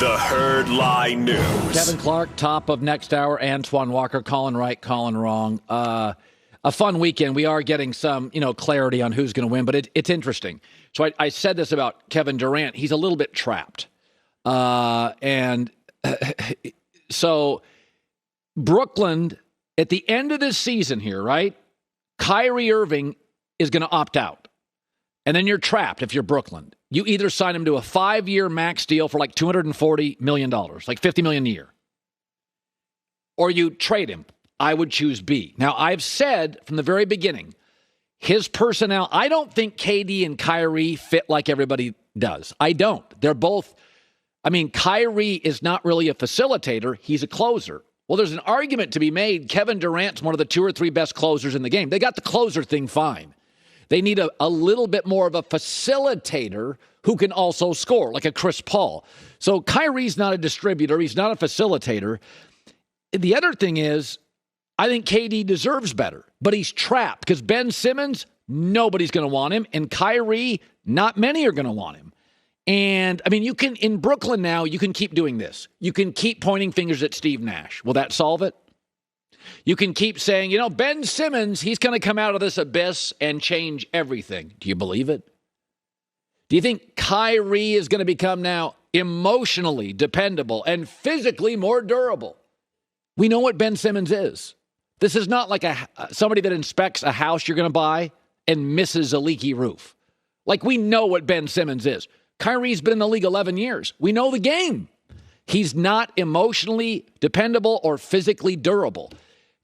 The Herd Line News. Kevin Clark, top of next hour. Antoine Walker, calling right, calling wrong. A fun weekend. We are getting some, clarity on who's going to win, but it's interesting. So I said this about Kevin Durant. He's a little bit trapped. And so Brooklyn, at the end of this season here, right? Kyrie Irving is going to opt out. And then you're trapped if you're Brooklyn. You either sign him to a 5-year max deal for like $240 million, like $50 million a year, or you trade him. I would choose B. Now, I've said from the very beginning, his personnel, I don't think KD and Kyrie fit like everybody does. I don't. They're both, Kyrie is not really a facilitator. He's a closer. Well, there's an argument to be made. Kevin Durant's one of the 2 or 3 best closers in the game. They got the closer thing fine. They need a little bit more of a facilitator who can also score, like a Chris Paul. So Kyrie's not a distributor. He's not a facilitator. The other thing is, I think KD deserves better, but he's trapped because Ben Simmons, nobody's going to want him, and Kyrie, not many are going to want him. And, you can, in Brooklyn now, you can keep doing this. You can keep pointing fingers at Steve Nash. Will that solve it? You can keep saying, Ben Simmons, he's going to come out of this abyss and change everything. Do you believe it? Do you think Kyrie is going to become now emotionally dependable and physically more durable? We know what Ben Simmons is. This is not like somebody that inspects a house you're going to buy and misses a leaky roof. Like, we know what Ben Simmons is. Kyrie's been in the league 11 years. We know the game. He's not emotionally dependable or physically durable.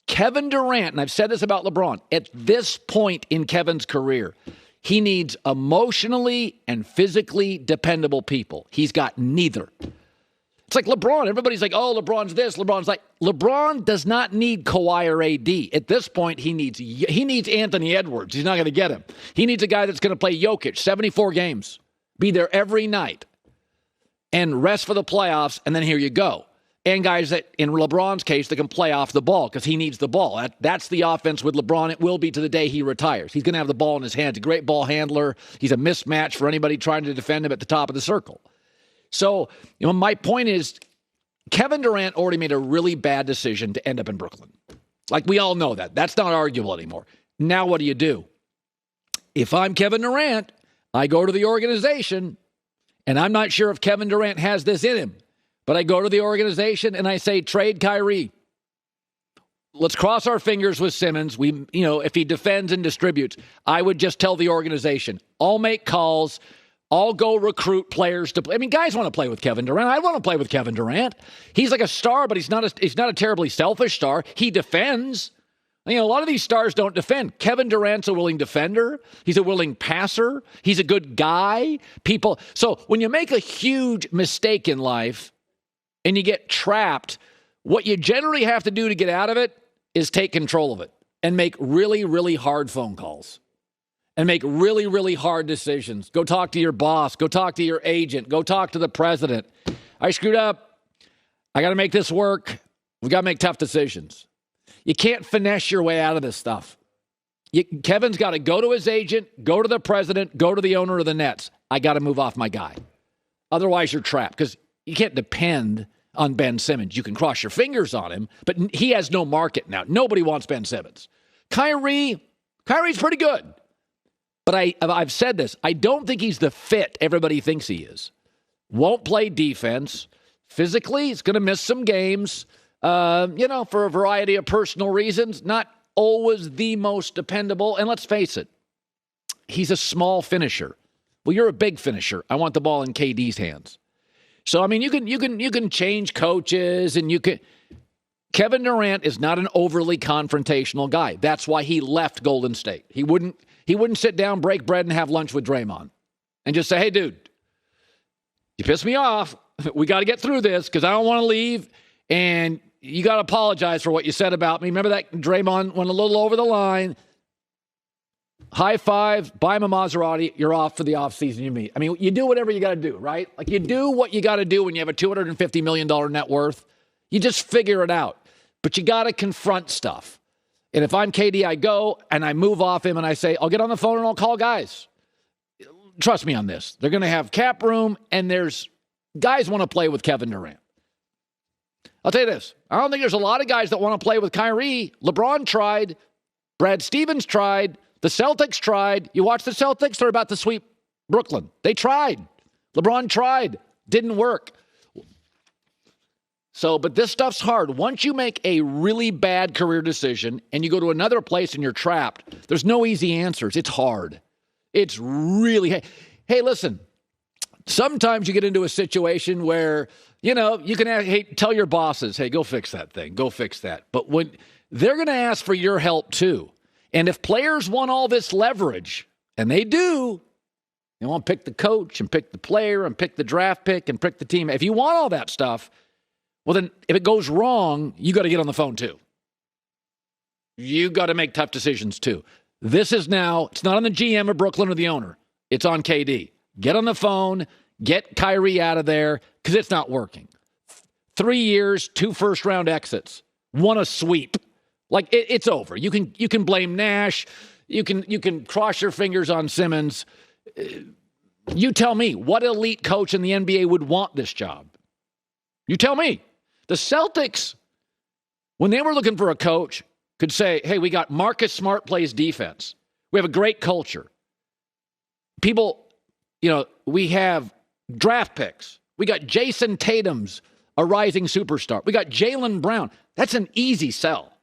Kevin Durant, and I've said this about LeBron, at this point in Kevin's career, he needs emotionally and physically dependable people. He's got neither. It's like LeBron. Everybody's like, oh, LeBron's this, LeBron's like. LeBron does not need Kawhi or AD. At this point, he needs Anthony Edwards. He's not going to get him. He needs a guy that's going to play Jokic 74 games, be there every night, and rest for the playoffs, and then here you go. And guys that, in LeBron's case, that can play off the ball because he needs the ball. That's the offense with LeBron. It will be to the day he retires. He's going to have the ball in his hands. A great ball handler. He's a mismatch for anybody trying to defend him at the top of the circle. So, my point is, Kevin Durant already made a really bad decision to end up in Brooklyn. Like, we all know that. That's not arguable anymore. Now what do? If I'm Kevin Durant, I go to the organization, and I'm not sure if Kevin Durant has this in him. But I go to the organization and I say, trade Kyrie. Let's cross our fingers with Simmons. If he defends and distributes, I would just tell the organization, I'll make calls. I'll go recruit players to play. Guys want to play with Kevin Durant. I want to play with Kevin Durant. He's like a star, but he's not a terribly selfish star. He defends. A lot of these stars don't defend. Kevin Durant's a willing defender. He's a willing passer. He's a good guy. So when you make a huge mistake in life, and you get trapped, what you generally have to do to get out of it is take control of it and make really, really hard phone calls and make really, really hard decisions. Go talk to your boss. Go talk to your agent. Go talk to the president. I screwed up. I got to make this work. We've got to make tough decisions. You can't finesse your way out of this stuff. Kevin's got to go to his agent, go to the president, go to the owner of the Nets. I got to move off my guy. Otherwise, you're trapped because you can't depend on Ben Simmons. You can cross your fingers on him, but he has no market now. Nobody wants Ben Simmons. Kyrie's pretty good. But I've said this. I don't think he's the fit everybody thinks he is. Won't play defense. Physically, he's going to miss some games, for a variety of personal reasons. Not always the most dependable. And let's face it, he's a small finisher. Well, you're a big finisher. I want the ball in KD's hands. So, you can change coaches and you can. Kevin Durant is not an overly confrontational guy. That's why he left Golden State. He wouldn't sit down, break bread, and have lunch with Draymond and just say, hey, dude, you pissed me off. We got to get through this because I don't want to leave. And you got to apologize for what you said about me. Remember that Draymond went a little over the line. High five, buy him a Maserati, you're off for the offseason you meet. You do whatever you got to do, right? Like, you do what you got to do when you have a $250 million net worth. You just figure it out. But you got to confront stuff. And if I'm KD, I go and I move off him and I say, I'll get on the phone and I'll call guys. Trust me on this. They're going to have cap room and there's guys want to play with Kevin Durant. I'll tell you this. I don't think there's a lot of guys that want to play with Kyrie. LeBron tried. Brad Stevens tried. The Celtics tried. You watch the Celtics, they're about to sweep Brooklyn. They tried. LeBron tried. Didn't work. So, but this stuff's hard. Once you make a really bad career decision and you go to another place and you're trapped, there's no easy answers. It's hard. It's really, hey, listen, sometimes you get into a situation where, you know, you can tell your bosses, hey, go fix that thing. Go fix that. But when they're going to ask for your help too. And if players want all this leverage, and they do, they want to pick the coach and pick the player and pick the draft pick and pick the team. If you want all that stuff, well, then if it goes wrong, you got to get on the phone too. You got to make tough decisions too. This is now, it's not on the GM of Brooklyn or the owner. It's on KD. Get on the phone, get Kyrie out of there, because it's not working. 3 years, 2 first-round exits, won a sweep. Like, it's over. You can blame Nash. You can cross your fingers on Simmons. You tell me, what elite coach in the NBA would want this job? You tell me. The Celtics, when they were looking for a coach, could say, hey, we got Marcus Smart plays defense. We have a great culture. People, you know, we have draft picks. We got Jason Tatum's a rising superstar. We got Jaylen Brown. That's an easy sell.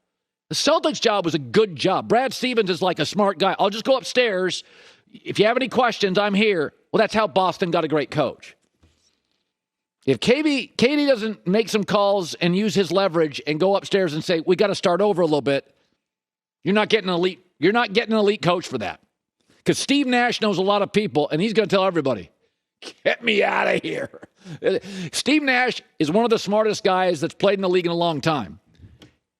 The Celtics job was a good job. Brad Stevens is like a smart guy. I'll just go upstairs. If you have any questions, I'm here. Well, that's how Boston got a great coach. If KD doesn't make some calls and use his leverage and go upstairs and say, we got to start over a little bit, you're not getting an elite coach for that. Because Steve Nash knows a lot of people, and he's going to tell everybody, get me out of here. Steve Nash is one of the smartest guys that's played in the league in a long time.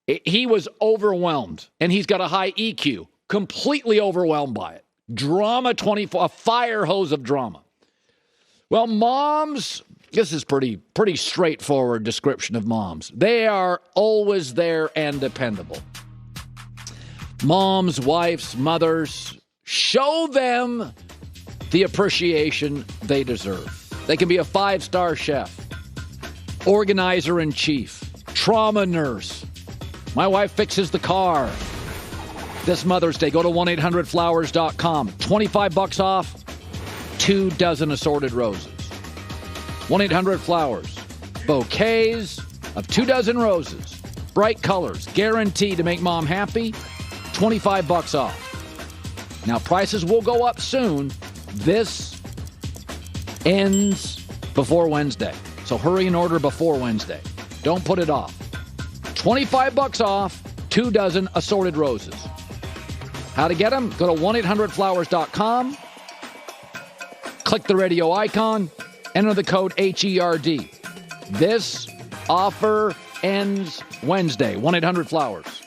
He was overwhelmed, and he's got a high EQ, completely overwhelmed by it. Drama 24, a fire hose of drama. Well, moms, this is pretty straightforward description of moms. They are always there and dependable. Moms, wives, mothers, show them the appreciation they deserve. They can be a 5-star chef, organizer-in-chief, trauma nurse. My wife fixes the car. This Mother's Day, go to 1-800-Flowers.com. $25 off, 2 dozen assorted roses. 1-800-Flowers. Bouquets of 2 dozen roses. Bright colors, guaranteed to make mom happy. $25 off. Now, prices will go up soon. This ends before Wednesday. So hurry and order before Wednesday. Don't put it off. $25 off, 2 dozen assorted roses. How to get them? Go to 1-800-Flowers.com. Click the radio icon. Enter the code HERD. This offer ends Wednesday. 1-800-Flowers.